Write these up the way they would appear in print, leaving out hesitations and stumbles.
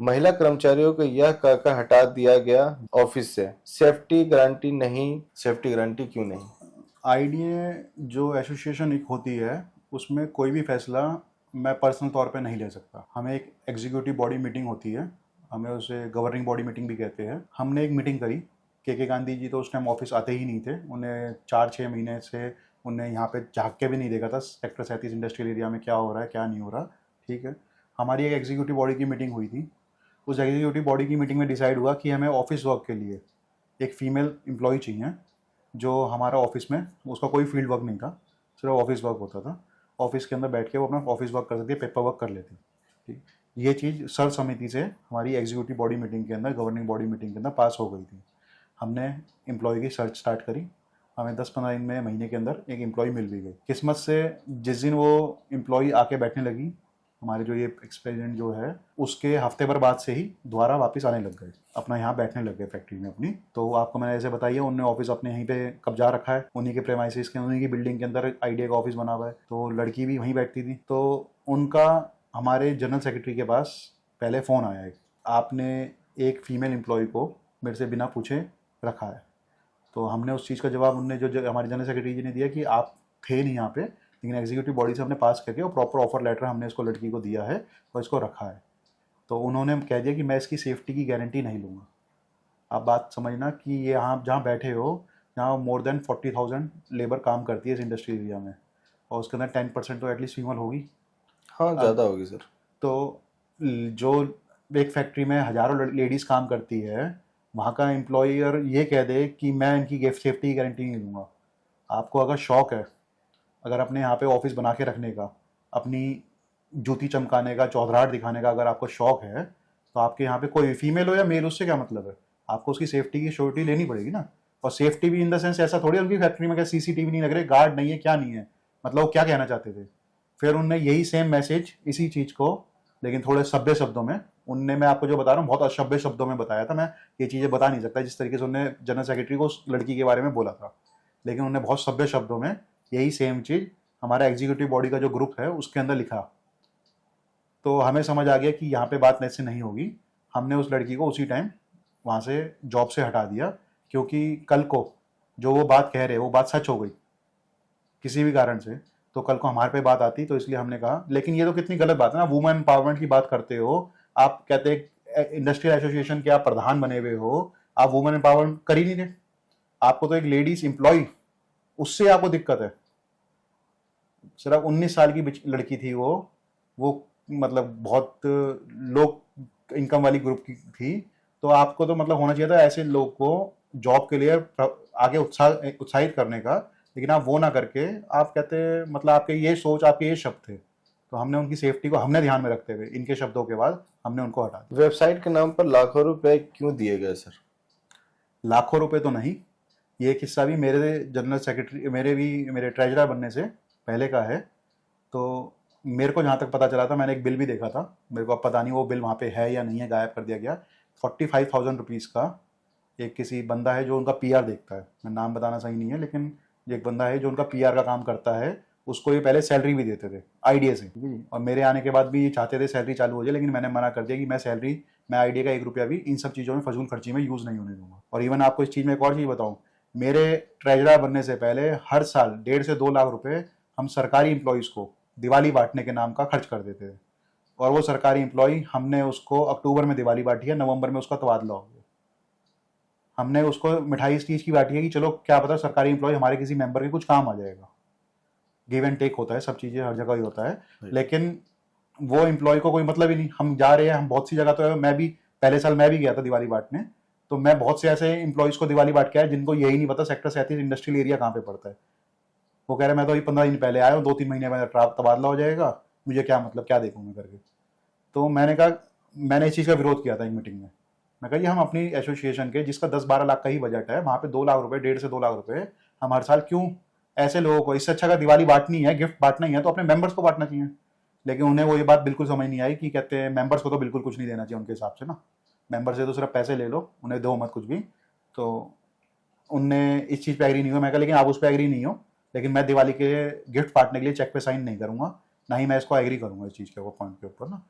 महिला कर्मचारियों को यह कहकर हटा दिया गया ऑफिस से, सेफ्टी गारंटी नहीं। सेफ्टी गारंटी क्यों नहीं? आईडीए जो एसोसिएशन एक होती है, उसमें कोई भी फैसला मैं पर्सनल तौर पे नहीं ले सकता। हमें एक एग्जीक्यूटिव बॉडी मीटिंग होती है, हमें उसे गवर्निंग बॉडी मीटिंग भी कहते हैं। हमने एक मीटिंग करी। के गांधी जी तो उस टाइम ऑफिस आते ही नहीं थे, उन्हें 4-6 महीने से उन्हें यहाँ पे झाँक के भी नहीं देखा था सेक्टर 37 इंडस्ट्रियल एरिया में क्या हो रहा है क्या नहीं हो रहा। ठीक है, हमारी एक एग्जीक्यूटिव बॉडी की मीटिंग हुई थी। उस एग्जीक्यूटिव बॉडी की मीटिंग में डिसाइड हुआ कि हमें ऑफिस वर्क के लिए एक फीमेल एम्प्लॉय चाहिए, जो हमारा ऑफिस में, उसका कोई फील्ड वर्क नहीं था, सिर्फ ऑफिस वर्क होता था। ऑफिस के अंदर बैठ के वो अपना ऑफिस वर्क कर सकती है, पेपर वर्क कर लेती। ठीक, ये चीज़ सर्व समिति से हमारी एग्जीक्यूटिव बॉडी मीटिंग के अंदर, गवर्निंग बॉडी मीटिंग के अंदर पास हो गई थी। हमने एम्प्लॉय की सर्च स्टार्ट करी। हमें 10-15 दिन में, महीने के अंदर एक एम्प्लॉय मिल भी गई। किस्मत से जिस दिन वो एम्प्लॉय आके बैठने लगी, हमारे जो ये एक्सपेरिमेंट जो है, उसके हफ्ते भर बाद से ही दोबारा वापस आने लग गए, अपना यहाँ बैठने लग गए फैक्ट्री में अपनी। तो आपको मैंने ऐसे बताइए, उन्होंने ऑफिस अपने यहीं पे कब्जा रखा है, उन्हीं के प्रेमाइसिस के, उन्हीं की बिल्डिंग के अंदर आईडिया का ऑफिस बना हुआ है। तो लड़की भी वहीं बैठती थी। तो उनका हमारे जनरल सेक्रेटरी के पास पहले फ़ोन आया है, आपने एक फीमेल एम्प्लॉय को मेरे से बिना पूछे रखा है। तो हमने उस चीज़ का जवाब, उनने जो हमारे जनरल सेक्रेटरी जी ने दिया कि आप थे नहीं यहाँ पे, लेकिन एग्जीक्यूटिव बॉडी से हमने पास करके और प्रॉपर ऑफर लेटर हमने इसको, लड़की को दिया है और इसको रखा है। तो उन्होंने कह दिया कि मैं इसकी सेफ्टी की गारंटी नहीं लूँगा। आप बात समझना कि ये यहाँ जहाँ बैठे हो, जहाँ मोर देन 40,000 लेबर काम करती है इस इंडस्ट्री एरिया में, और उसके अंदर 10% तो एटलीस्ट फीमेल होगी। हाँ, ज़्यादा होगी सर। तो जो एक फैक्ट्री में हज़ारों लेडीज़ काम करती है, वहाँ का एम्प्लॉयर ये कह दे कि मैं इनकी सेफ्टी की गारंटी नहीं लूँगा। आपको अगर शौक है, अगर अपने यहाँ पे ऑफिस बना के रखने का, अपनी जूती चमकाने का, चौधराहट दिखाने का अगर आपको शौक है, तो आपके यहाँ पे कोई फीमेल हो या मेल, उससे क्या मतलब है? आपको उसकी सेफ्टी की श्योरिटी लेनी पड़ेगी ना। और सेफ्टी भी इन द सेंस, ऐसा थोड़ी उनकी फैक्ट्री में क्या सीसीटीवी नहीं लग रहे, गार्ड नहीं है, क्या नहीं है, मतलब वो क्या कहना चाहते थे? फिर उनने यही सेम मैसेज, इसी चीज़ को, लेकिन थोड़े सभ्य शब्दों में उनने, मैं आपको जो बता रहा हूँ बहुत असभ्य शब्दों में बताया था। मैं ये चीज़ें बता नहीं सकता जिस तरीके से उन्होंने जनरल सेक्रेटरी को उस लड़की के बारे में बोला था, लेकिन उन्होंने बहुत सभ्य शब्दों में यही सेम चीज़ हमारा एग्जीक्यूटिव बॉडी का जो ग्रुप है उसके अंदर लिखा। तो हमें समझ आ गया कि यहाँ पे बात ऐसे नहीं होगी। हमने उस लड़की को उसी टाइम वहाँ से जॉब से हटा दिया, क्योंकि कल को जो वो बात कह रहे वो बात सच हो गई किसी भी कारण से, तो कल को हमारे पे बात आती। तो इसलिए हमने कहा, लेकिन ये तो कितनी गलत बात है ना, वुमेन एम्पावरमेंट की बात करते हो आप, कहते इंडस्ट्रियल एसोसिएशन के आप प्रधान बने हुए हो, आप वुमेन एम्पावरमेंट कर ही नहीं रहे। आपको तो एक लेडीज एम्प्लॉय, उससे आपको दिक्कत है। सिर्फ 19 साल की लड़की थी वो मतलब बहुत लो इनकम वाली ग्रुप की थी। तो आपको तो मतलब होना चाहिए था ऐसे लोग को जॉब के लिए आगे उत्साहित करने का, लेकिन आप वो ना करके आप कहते, मतलब आपके ये सोच, आपके ये शब्द थे। तो हमने उनकी सेफ्टी को हमने ध्यान में रखते हुए इनके शब्दों के बाद हमने उनको हटा दिया। वेबसाइट के नाम पर लाखों रुपए क्यों दिए गए सर? लाखों रुपए तो नहीं, ये किस्सा भी मेरे जनरल सेक्रेटरी, मेरे ट्रेजरर बनने से पहले का है। तो मेरे को जहाँ तक पता चला था, मैंने एक बिल भी देखा था, मेरे को अब पता नहीं वो बिल वहाँ पे है या नहीं है, गायब कर दिया गया। 45,000 रुपीज़ का एक किसी बंदा है जो उनका पीआर देखता है, मैं नाम बताना सही नहीं है, लेकिन एक बंदा है जो उनका पीआर का काम करता है, उसको ये पहले सैलरी भी देते थे आईडिया से। और मेरे आने के बाद भी ये चाहते थे सैलरी चालू हो जाए, लेकिन मैंने मना कर दिया कि मैं आईडिया का 1 रुपया भी इन सब चीज़ों में फजूल खर्ची में यूज़ नहीं होने दूंगा। और इवन आपको इस चीज़ में एक और चीज़ बताऊँ, मेरे ट्रेजरर बनने से पहले हर साल 1.5 से 2 लाख रुपए हम सरकारी एम्प्लॉयज़ को दिवाली बांटने के नाम का खर्च कर देते थे। और वो सरकारी एम्प्लॉय, हमने उसको अक्टूबर में दिवाली बांटी है, नवंबर में उसका तबादला हो गया। हमने उसको मिठाई इस चीज़ की बांटी है कि चलो क्या पता सरकारी एम्प्लॉय हमारे किसी मेंबर के कुछ काम आ जाएगा। गिव एंड टेक होता है, सब चीज़ें हर जगह ही होता है, लेकिन वो एम्प्लॉय को कोई मतलब ही नहीं। हम जा रहे हैं, हम बहुत सी जगह, तो मैं भी पहले साल मैं भी गया था दिवाली बांटने, तो मैं बहुत से ऐसे एम्प्लॉयज़ को दिवाली बांट के आया जिनको यही नहीं पता सेक्टर 37 इंडस्ट्रियल एरिया कहाँ पे पड़ता है। वो कह रहे मैं तो अभी 15 दिन पहले आया हूँ, 2-3 महीने में तबादला हो जाएगा, मुझे क्या मतलब, क्या देखूँ मैं करके। तो मैंने कहा, मैंने इस चीज़ का विरोध किया था एक मीटिंग में। मैं कहा, ये हम अपनी एसोसिएशन के, जिसका 10-12 लाख का ही बजट है, वहाँ पे 2 लाख रुपए, 1.5 से 2 लाख रुपए हम हर साल क्यों ऐसे लोगों को, इससे अच्छा अगर दिवाली बांटनी है, गिफ्ट बांटना ही है, तो अपने मेंबर्स को बांटना चाहिए। लेकिन उन्हें वो ये बात बिल्कुल समझ नहीं आई कि कहते हैं मेंबर्स को तो बिल्कुल कुछ नहीं देना चाहिए उनके हिसाब से ना, मेंबर से तो सिर्फ पैसे ले लो, उन्हें दो मत कुछ भी। तो उनने इस चीज़ पे एग्री नहीं हुआ। मैं कहा, लेकिन आप उस पर एग्री नहीं हो, लेकिन मैं दिवाली के गिफ्ट बांटने के लिए चेक पे साइन नहीं करूंगा, ना ही मैं इसको एग्री करूंगा इस चीज़ के पॉइंट के ऊपर ना।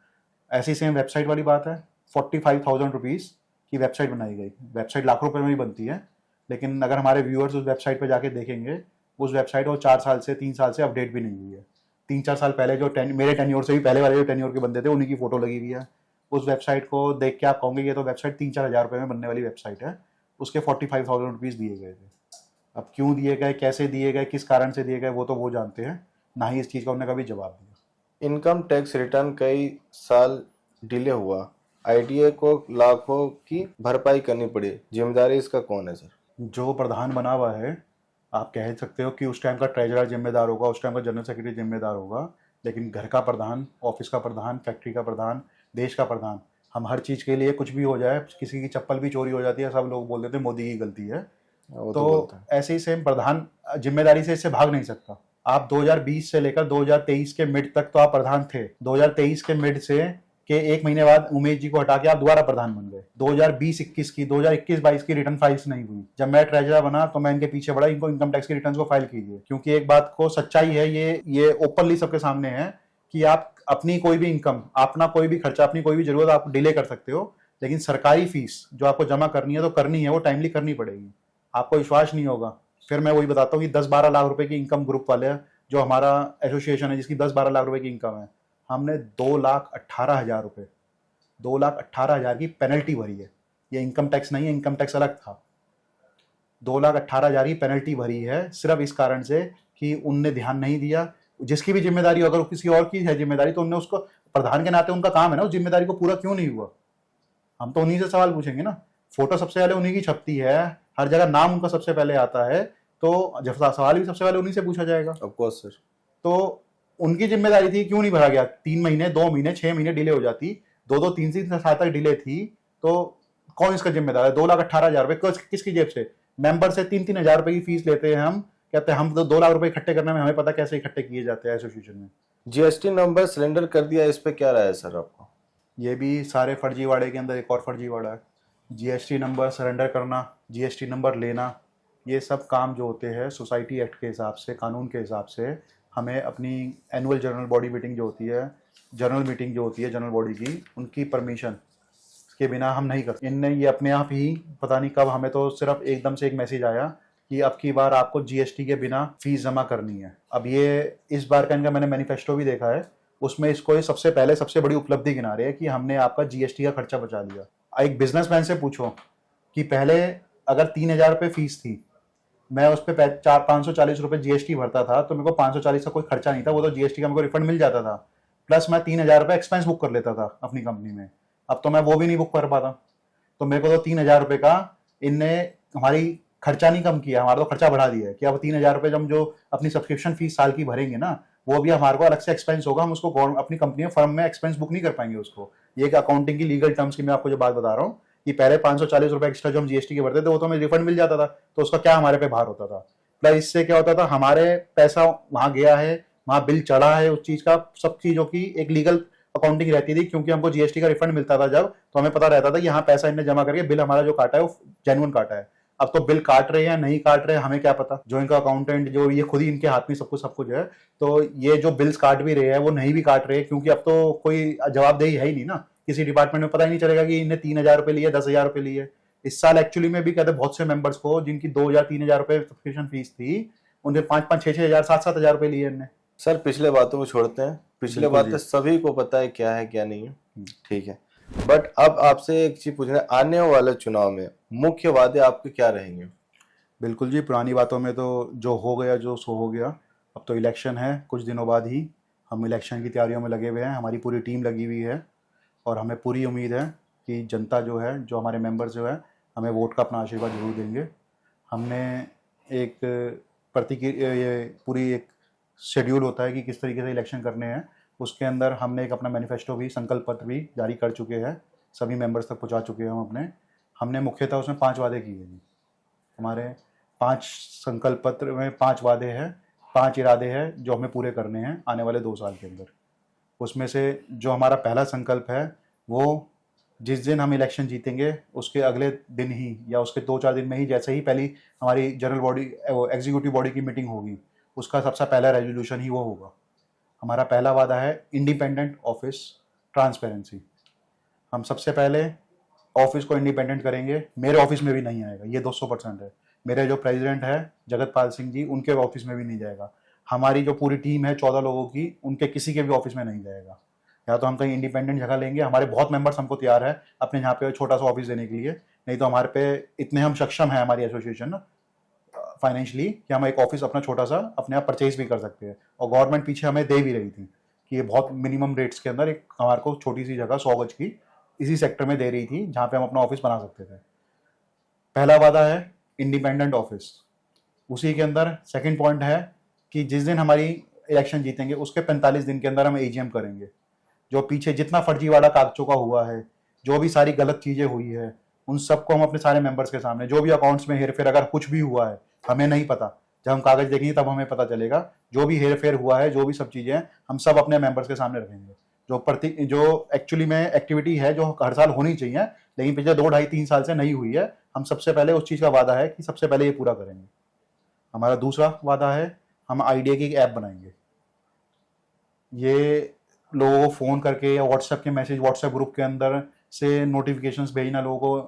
ऐसी सेम वेबसाइट वाली बात है, ₹45,000 की वेबसाइट बनाई गई। वेबसाइट लाखों रुपए में ही बनती है, लेकिन अगर हमारे व्यूअर्स उस वेबसाइट पे जाके देखेंगे, उस वेबसाइट को 4 साल से 3 साल से अपडेट भी नहीं हुई है। 3-4 साल पहले जो मेरे टेन्योर से भी पहले वाले जो टेन्योर के बंदे थे, उन्हीं की फोटो लगी हुई है। उस वेबसाइट को देख के आप कहोगे ये तो वेबसाइट 3-4 हज़ार रुपये में बनने वाली वेबसाइट है, उसके ₹45,000 दिए गए थे। अब क्यों दिए गए, कैसे दिए गए, किस कारण से दिए गए, वो तो वो जानते हैं, ना ही इस चीज़ का उन्होंने कभी जवाब दिया। इनकम टैक्स रिटर्न कई साल डिले हुआ, आईटीए को लाखों की भरपाई करनी पड़ी, जिम्मेदारी इसका कौन है सर? जो प्रधान बना हुआ है, आप कह सकते हो कि उस टाइम का ट्रेजरर जिम्मेदार होगा, उस टाइम का जनरल सेक्रेटरी जिम्मेदार होगा, लेकिन घर का प्रधान, ऑफिस का प्रधान, फैक्ट्री का प्रधान, देश का प्रधान, हम हर चीज़ के लिए कुछ भी हो जाए, किसी की चप्पल भी चोरी हो जाती है, सब लोग बोल देते हैं मोदी की गलती है। वो तो बोलता है। ऐसे ही सेम प्रधान जिम्मेदारी से इससे भाग नहीं सकता। आप 2020 से लेकर 2023 के मिड तक तो आप प्रधान थे। 2023 के मिड से के 1 महीने बाद उमेश जी को हटा के आप दोबारा प्रधान बन गए। 2020-21 की, 2021-22 की रिटर्न फाइल्स नहीं हुई। जब मैं ट्रेजरर बना तो मैं इनके पीछे बढ़ा, इनको इनकम टैक्स की रिटर्न को फाइल कीजिए, क्योंकि एक बात को सच्चाई है, ये ओपनली सबके सामने है कि आप अपनी कोई भी इनकम, अपना कोई भी खर्चा, अपनी कोई भी जरूरत आप डिले कर सकते हो, लेकिन सरकारी फीस जो आपको जमा करनी है तो करनी है, वो टाइमली करनी पड़ेगी। आपको विश्वास नहीं होगा, फिर मैं वही बताता हूँ कि 10-12 लाख रुपए की इनकम ग्रुप वाले, जो हमारा एसोसिएशन है जिसकी 10-12 लाख रुपए की इनकम है, हमने 2,18,000 रुपये, 2,18,000 की पेनल्टी भरी है। ये इनकम टैक्स नहीं है, इनकम टैक्स अलग था। 2,18,000 की पेनल्टी भरी है सिर्फ इस कारण से कि उनने ध्यान नहीं दिया। जिसकी भी जिम्मेदारी, अगर किसी और की है जिम्मेदारी, तो उनने उसको, प्रधान के नाते उनका काम है ना, उस जिम्मेदारी को पूरा क्यों नहीं हुआ, हम तो उन्हीं से सवाल पूछेंगे ना। फोटो सबसे पहले उन्हीं की छपती है, हर जगह नाम उनका सबसे पहले आता है, तो जब सवाल भी सबसे पहले उन्हीं से पूछा जाएगा। Of course sir. तो उनकी जिम्मेदारी थी, क्यों नहीं भरा गया? 3 महीने, 2 महीने, 6 महीने डिले हो जाती, 2-2, 3-3 साल तक डिले थी, तो कौन इसका जिम्मेदार है? 2,18,000 रुपये किसकी जेब से? मेंबर से 3-3 हजार रुपए की फीस लेते हैं हम, कहते हैं हम तो 2 लाख रुपए इकट्ठे करने में हमें पता कैसे इकट्ठे किए जाते हैं एसोसिएशन में। जीएसटी नंबर सिलेंडर कर दिया, इस पे क्या राय है सर आपको? ये भी सारे फर्जीवाड़े के अंदर एक और फर्जीवाड़ा है। जीएसटी नंबर सरेंडर करना, जीएसटी नंबर लेना, ये सब काम जो होते हैं सोसाइटी एक्ट के हिसाब से, कानून के हिसाब से, हमें अपनी एनुअल जनरल बॉडी मीटिंग जो होती है, जनरल मीटिंग जो होती है जनरल बॉडी की, उनकी परमिशन के बिना हम नहीं करते। इनने ये अपने आप ही, पता नहीं कब, हमें तो सिर्फ एकदम से एक मैसेज आया कि अब की बार आपको जीएसटी के बिना फीस जमा करनी है। अब ये इस बार का इनका मैंने मैनिफेस्टो भी देखा है, उसमें इसको ये सबसे पहले सबसे बड़ी उपलब्धि गिना रहे हैं कि हमने आपका जीएसटी का खर्चा बचा लिया। एक बिजनेसमैन से पूछो कि पहले अगर 3,000 रुपये फीस थी, मैं उस पर 540 रुपये जीएसटी भरता था, तो मेरे को 540 का कोई खर्चा नहीं था, वो तो जीएसटी का मेरे को रिफंड मिल जाता था, प्लस मैं 3,000 रुपये एक्सपेंस बुक कर लेता था अपनी कंपनी में। अब तो मैं वो भी नहीं बुक कर पाता, तो मेरे को तो 3,000 रुपये का इनने हमारी खर्चा नहीं कम किया, हमारा तो खर्चा बढ़ा दिया है कि अब 3,000 रुपये जब जो अपनी सब्सक्रिप्शन फीस साल की भरेंगे ना, वो भी हमारे को अलग से एक्सपेंस होगा, हम उसको अपनी कंपनी में, फर्म में एक्सपेंस बुक नहीं कर पाएंगे उसको। ये एक अकाउंटिंग की लीगल टर्म्स की मैं आपको जो बात बता रहा हूँ कि पहले 540 रुपये एक्स्ट्रा जो हम जीएसटी के भरते थे, वो तो हमें रिफंड मिल जाता था, तो उसका क्या हमारे पे भार होता था। प्लस इससे क्या होता था, हमारे पैसा वहां गया है, वहां बिल चढ़ा है, उस चीज का, सब चीजों की एक लीगल अकाउंटिंग रहती थी, क्योंकि हमको जीएसटी का रिफंड मिलता था जब, तो हमें पता रहता था कि यहाँ पैसा इनने जमा करके बिल हमारा जो काटा है वो जेन्युइन काटा है। अब तो बिल काट रहे हैं नहीं काट रहे हैं हमें क्या पता, जो इनका अकाउंटेंट जो ये खुद ही इनके हाथ में सब कुछ है, तो ये जो बिल्स काट भी रहे हैं वो नहीं भी काट रहे हैं, क्योंकि अब तो कोई जवाबदेही है ही नहीं ना, किसी डिपार्टमेंट में पता ही नहीं चलेगा कि इन्हें 3,000 रुपये लिए, 10,000 रुपये लिए। इस साल एक्चुअली में भी कहते बहुत से मेंबर्स को जिनकी 2,000-3,000 रुपये सब्सक्रिप्शन फीस थी, उनसे 5-5, 6-6 हजार, 7-7 हजार रुपये लिए इनने। सर पिछले बातों को छोड़ते हैं, पिछले बिल्कुल बातें जी। सभी को पता है क्या है क्या नहीं है, ठीक है, बट अब आपसे एक चीज पूछना है, आने वाले चुनाव में मुख्य वादे आपके क्या रहेंगे? बिल्कुल जी, पुरानी बातों में तो जो हो गया जो सो हो गया। अब तो इलेक्शन है कुछ दिनों बाद ही, हम इलेक्शन की तैयारियों में लगे हुए हैं, हमारी पूरी टीम लगी हुई है, और हमें पूरी उम्मीद है कि जनता जो है, जो हमारे मेंबर्स जो है, हमें वोट का अपना आशीर्वाद जरूर देंगे। हमने एक ये पूरी एक शेड्यूल होता है कि किस तरीके से इलेक्शन करने हैं, उसके अंदर हमने एक अपना मैनिफेस्टो भी, संकल्प पत्र भी जारी कर चुके हैं, सभी मेंबर्स तक पहुंचा चुके हैं हम अपने। हमने मुख्यतः उसमें 5 वादे किए हैं। हमारे 5 संकल्प पत्र में 5 वादे हैं, 5 इरादे हैं जो हमें पूरे करने हैं आने वाले 2 साल के अंदर। उसमें से जो हमारा पहला संकल्प है, वो जिस दिन हम इलेक्शन जीतेंगे उसके अगले दिन ही या उसके 2-4 दिन में ही, जैसे ही पहली हमारी जनरल बॉडी, एग्जीक्यूटिव बॉडी की मीटिंग होगी, उसका सबसे पहला रेजोल्यूशन ही वो होगा। हमारा पहला वादा है इंडिपेंडेंट ऑफिस, ट्रांसपेरेंसी। हम सबसे पहले ऑफिस को इंडिपेंडेंट करेंगे। मेरे ऑफिस में भी नहीं आएगा, ये 200% है। मेरे जो प्रेसिडेंट है जगतपाल सिंह जी, उनके ऑफिस में भी नहीं जाएगा। हमारी जो पूरी टीम है 14 लोगों की, उनके किसी के भी ऑफिस में नहीं जाएगा। या तो हम कहीं इंडिपेंडेंट जगह लेंगे, हमारे बहुत मेंबर्स हमको तैयार है अपने यहाँ पे छोटा सा ऑफिस देने के लिए, नहीं तो हमारे पे इतने हम सक्षम है हमारी एसोसिएशन ना फाइनेंशियली कि हम एक ऑफिस अपना छोटा सा अपने आप परचेज भी कर सकते हैं। और गवर्नमेंट पीछे हमें दे भी रही थी कि ये बहुत मिनिमम रेट्स के अंदर एक हमारे को छोटी सी जगह 100 गज की इसी सेक्टर में दे रही थी जहाँ पे हम अपना ऑफिस बना सकते थे। पहला वादा है इंडिपेंडेंट ऑफिस। उसी के अंदर सेकंड पॉइंट है कि जिस दिन हमारी इलेक्शन जीतेंगे उसके 45 दिन के अंदर हम एजीएम करेंगे। जो पीछे जितना फर्जीवाड़ा कागजों का हुआ है, जो भी सारी गलत चीजें हुई है, उन सबको हम अपने सारे मेंबर्स के सामने, जो भी अकाउंट्स में हेरफेर अगर कुछ भी हुआ है हमें नहीं पता, जब हम कागज देखेंगे तब हमें पता चलेगा, जो भी हेरफेर हुआ है, जो भी सब चीजें हैं, हम सब अपने मेंबर्स के सामने रखेंगे। जो एक्चुअली में एक्टिविटी है जो हर साल होनी चाहिए लेकिन पिछले 2, 2.5, 3 साल से नहीं हुई है, हम सबसे पहले उस चीज का वादा है कि सबसे पहले ये पूरा करेंगे। हमारा दूसरा वादा है हम आइडिया की एक ऐप बनाएंगे। ये लोगों को फोन करके या व्हाट्सएप के मैसेज, व्हाट्सएप ग्रुप के अंदर से नोटिफिकेशंस भेजना लोगों को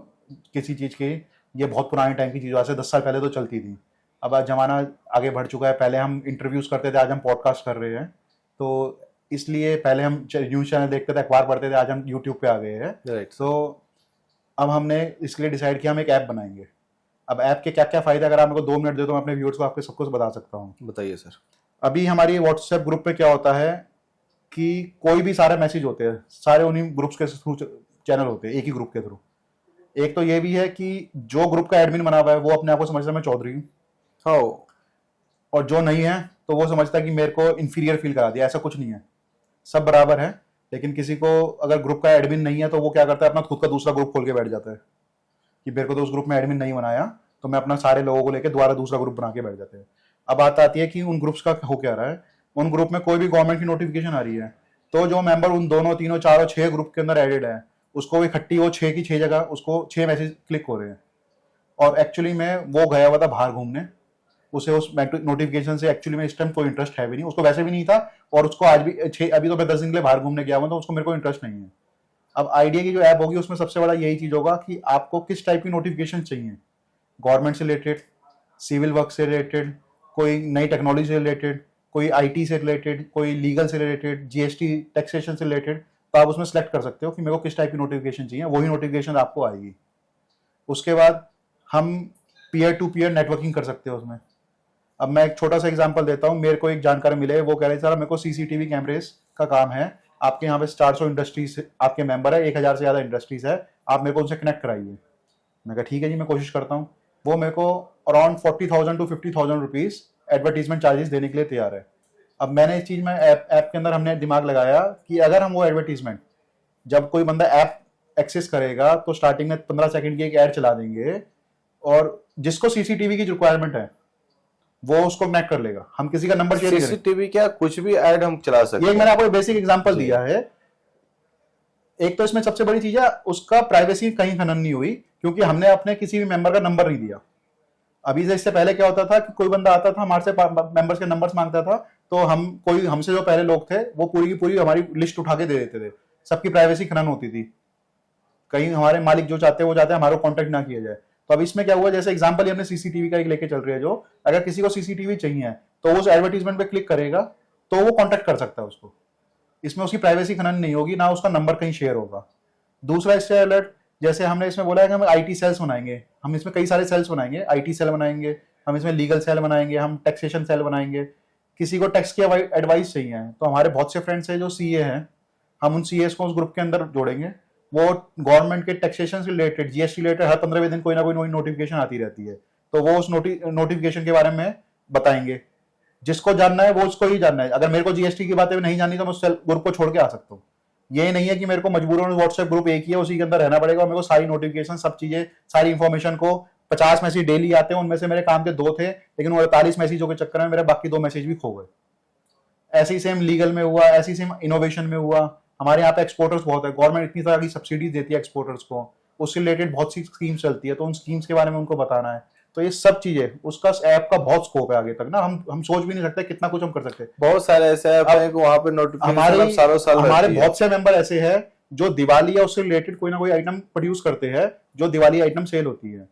किसी चीज की, ये बहुत पुराने टाइम की चीज, आज से 10 साल पहले तो चलती थी। अब आज जमाना आगे बढ़ चुका है। पहले हम इंटरव्यूज करते थे, आज हम पॉडकास्ट कर रहे हैं। तो इसलिए पहले हम न्यूज चैनल देखते थे, अखबार पढ़ते थे, आज हम यूट्यूब पे आ गए हैं। राइट। तो अब हमने इसके लिए डिसाइड किया हम एक ऐप बनाएंगे। अब ऐप के क्या क्या फायदे, अगर आप मेरे को 2 मिनट दे तो मैं अपने व्यूअर्स को आपके सब कुछ बता सकता हूँ। बताइए सर। अभी हमारी व्हाट्सएप ग्रुप पे क्या होता है कि कोई भी सारे मैसेज होते हैं, सारे उन्हीं ग्रुप्स के थ्रू चैनल होते हैं, एक ही ग्रुप के थ्रू। एक तो ये भी है कि जो ग्रुप का एडमिन बना हुआ है वो अपने आप को समझता है मैं चौधरी हूँ, हाँ, और जो नहीं है तो वो समझता है कि मेरे को इंफीरियर फील करा दिया। ऐसा कुछ नहीं है, सब बराबर है। लेकिन किसी को अगर ग्रुप का एडमिन नहीं है तो वो क्या करता है, अपना खुद का दूसरा ग्रुप खोल के बैठ जाता है कि मेरे को तो उस ग्रुप में एडमिन नहीं बनाया, तो मैं अपना सारे लोगों को लेकर दोबारा दूसरा ग्रुप बना के बैठ जाते हैं। अब बात आती है कि उन ग्रुप्स का हो क्या रहा है। उन ग्रुप में कोई भी गवर्नमेंट की नोटिफिकेशन आ रही है तो जो मेंबर उन दोनों, तीनों, चारों, 6 ग्रुप के अंदर एडेड है, उसको इकट्ठी वो 6 की 6 जगह उसको 6 मैसेज क्लिक हो रहे हैं। और एक्चुअली में वो गया हुआ था बाहर घूमने, उसे उस नोटिफिकेशन से एक्चुअली में इस टाइम कोई इंटरेस्ट है भी नहीं, उसको वैसे भी नहीं था। और उसको आज भी अभी तो मैं 10 दिन के लिए बाहर घूमने गया हुआ, तो उसको मेरे को इंटरेस्ट नहीं है। अब आइडिया की जो ऐप होगी उसमें सबसे बड़ा यही चीज होगा कि आपको किस टाइप की नोटिफिकेशन चाहिए, गवर्नमेंट से रिलेटेड, सिविल वर्क से रिलेटेड, कोई नई टेक्नोलॉजी से रिलेटेड, कोई आईटी से रिलेटेड, कोई लीगल से रिलेटेड, जीएसटी टैक्सेशन से रिलेटेड। तो आप उसमें सेलेक्ट कर सकते हो कि मेरे को किस टाइप की नोटिफिकेशन चाहिए, वही नोटिफिकेशन आपको आएगी। उसके बाद हम पीयर टू पीयर नेटवर्किंग कर सकते हो उसमें। अब मैं एक छोटा सा एग्जांपल देता हूँ। मेरे को एक जानकारी मिले, वो कह रहे सर मेरे को सीसीटीवी कैमरेज का काम है, आपके यहाँ पे 400 इंडस्ट्रीज आपके मेंबर है, 1000 से ज्यादा इंडस्ट्रीज है, आप मेरे को उनसे कनेक्ट कराइए। मैं कहा ठीक है जी, मैं कोशिश करता हूँ। वो मेरे को around 40,000 to 50,000 rupees advertisement charges देने के लिए तैयार है। अब मैंने इस चीज में ऐप के अंदर हमने दिमाग लगाया कि अगर हम वो एडवर्टीजमेंट, जब कोई बंदा ऐप एक्सेस करेगा तो स्टार्टिंग में 15 सेकंड की एक ऐड चला देंगे, और जिसको सीसीटीवी की रिक्वायरमेंट है वो उसको कनेक्ट कर लेगा। हम किसी का नंबर शेयर करें, सीसीटीवी क्या, कुछ भी ऐड हम चला सकते ये हैं। मैंने आपको बेसिक एग्जांपल दिया है। एक तो इसमें सबसे बड़ी चीज है उसका प्राइवेसी कहीं खनन नहीं हुई, क्योंकि हमने अपने किसी भी मेंबर का नंबर नहीं दिया। अभी से इससे पहले क्या होता था कि कोई बंदा आता था हमारे से मेंबर्स के नंबर्स मांगता था, तो हमसे जो पहले लोग थे वो पूरी की पूरी हमारी लिस्ट उठा के दे देते थे, सबकी प्राइवेसी खनन होती थी। कहीं हमारे मालिक जो चाहते हैं वो चाहते हैं हमारा कॉन्टेक्ट ना किया जाए। तो अब इसमें क्या हुआ, जैसे एग्जांपल हमने सीसीटीवी का एक लेके चल रही है, जो अगर किसी को सीसीटीवी चाहिए तो वो उस एडवर्टीजमेंट पे क्लिक करेगा तो वो कॉन्टेक्ट कर सकता है उसको। इसमें उसकी प्राइवेसी खनन नहीं होगी, ना उसका नंबर कहीं शेयर होगा। दूसरा इससे अलर्ट, जैसे हमने इसमें बोला है कि हम आईटी सेल्स बनाएंगे, हम इसमें कई सारे सेल्स बनाएंगे, आईटी सेल बनाएंगे, हम इसमें लीगल सेल बनाएंगे, हम टैक्सेशन सेल बनाएंगे। किसी को टैक्स की एडवाइस चाहिए तो हमारे बहुत से फ्रेंड्स हैं जो सीए हैं, हम उन सीएस को उस ग्रुप के अंदर जोड़ेंगे। वो गवर्नमेंट के टैक्सेशन से रिलेटेड, जीएसटी रिलेटेड हर 15वें दिन कोई ना कोई नई नोटिफिकेशन आती रहती है, तो वो उस नोटिफिकेशन के बारे में बताएंगे। जिसको जानना है वो उसको ही जानना है। अगर मेरे को जीएसटी की बातें नहीं जाननी तो मैं उस ग्रुप को छोड़ के आ सकता हूँ। ये नहीं है कि मेरे को मजबूरन व्हाट्सएप ग्रुप एक ही है उसी के अंदर रहना पड़ेगा और मेरे को सारी नोटिफिकेशन, सब चीजें, सारी इंफॉर्मेशन को 50 मैसेज डेली आते हैं, उनमें से मेरे काम के 2 थे, लेकिन 48 मैसेजों के चक्कर में मेरे बाकी 2 मैसेज भी खो गए। ऐसे ही सेम लीगल में हुआ, ऐसे ही सेम इनोवेशन में हुआ। हमारे यहाँ पे एक्सपोर्टर्स बहुत है, गवर्नमेंट इतनी तरह की सब्सिडीज देती है एक्सपोर्टर्स को, उससे रिलेटेड बहुत सी स्कीम्स चलती है, तो उन स्कीम्स के बारे में उनको बताना है। तो ये सब चीजें, उसका ऐप का बहुत स्कोप है आगे तक ना, हम सोच भी नहीं सकते कितना कुछ हम कर सकते हैं। बहुत सारे ऐसे ऐप हैं कि वहां पे नोटिफिकेशन सालों साल हमारे बहुत से मेंबर ऐसे हैं जो दिवाली या उससे रिलेटेड कोई ना कोई आइटम प्रोड्यूस करते हैं, जो दिवाली आइटम सेल होती है।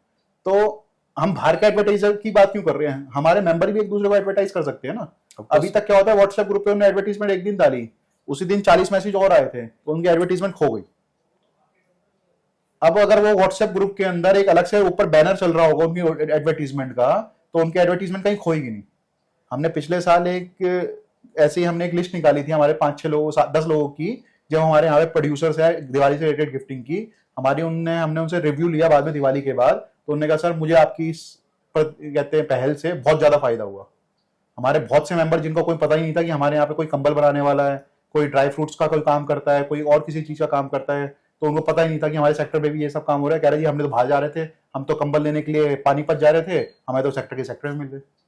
तो हम बाहर के एडवर्टाइजर की बात क्यों कर रहे हैं, हमारे मेंबर भी एक दूसरे को एडवर्टाइज कर सकते हैं ना। अभी तक क्या होता है, व्हाट्सएप ग्रुप पे उन्होंने एडवर्टीजमेंट एक दिन डाली, उसी दिन 40 मैसेज और आए थे, तो उनकी एडवर्टीजमेंट खो गई। अब अगर वो व्हाट्सएप ग्रुप के अंदर एक अलग से ऊपर बैनर चल रहा होगा उनकी एडवर्टीजमेंट का, तो उनकी एडवर्टीजमेंट कहीं खोएगी नहीं। हमने पिछले साल ऐसे ही हमने एक लिस्ट निकाली थी हमारे 5-6 लोगों 10 लोगों की, जब हमारे यहाँ पे प्रोड्यूसर्स है दिवाली से रिलेटेड गिफ्टिंग की, हमने उनसे रिव्यू लिया बाद में दिवाली के बाद, तो उन्होंने कहा सर मुझे आपकी कहते हैं पहल से बहुत ज्यादा फायदा हुआ। हमारे बहुत से मेंबर जिनको कोई पता ही नहीं था कि हमारे यहाँ पे कोई कंबल बनाने वाला है, कोई ड्राई फ्रूट्स का कोई काम करता है, कोई और किसी चीज का काम करता है, तो उनको पता ही नहीं था कि हमारे सेक्टर पे भी ये सब काम हो रहा है। कह रहे जी हमने तो बाहर जा रहे थे, हम तो कंबल लेने के लिए पानीपत जा रहे थे, हमें तो सेक्टर के सेक्टर में मिल गए।